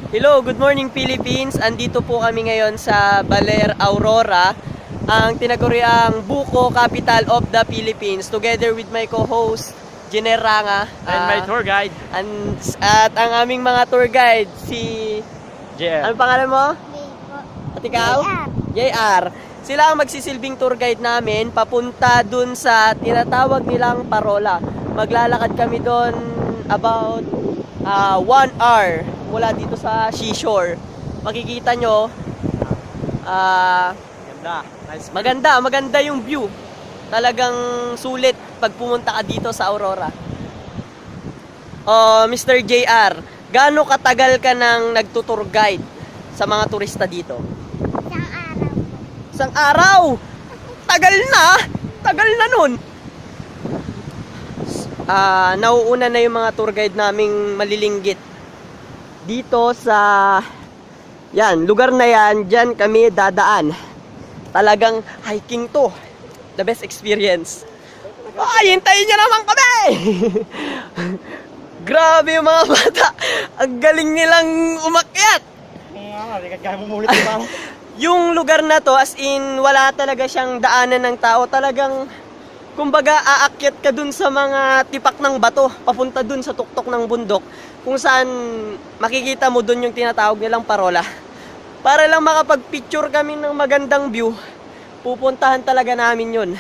Hello, good morning Philippines. Andito po kami ngayon sa Baler, Aurora, ang tinaguriang Buko Capital of the Philippines, together with my co-host Jenner Ranga And my tour guide, at ang aming mga tour guide si JR. ano pangalan mo? Po. At ikaw? JR. Sila ang magsisilbing tour guide namin papunta dun sa tinatawag nilang Parola. Maglalakad kami dun about 1 hour mula dito sa seashore. Makikita nyo, Ganda. Nice. maganda yung view. Talagang sulit pag pumunta ka dito sa Aurora. Mr. JR, gaano katagal ka nang nagtutour guide sa mga turista dito? Isang araw po. Isang araw! Tagal na nun! Nauuna na yung mga tour guide naming malilinggit. Dito sa lugar na yan, dyan kami dadaan. Talagang hiking to. The best experience. Hintayin nyo naman kami! Grabe yung mga bata. Ang galing nilang umakyat. Hindi ka kaya mumulit pa. Yung lugar na to, as in, wala talaga siyang daanan ng tao. Talagang, kumbaga, aakyat ka dun sa mga tipak ng bato, papunta dun sa tuktok ng bundok, kung saan makikita mo dun yung tinatawag nilang Parola. Para lang makapag-picture kami ng magandang view, pupuntahan talaga namin yun.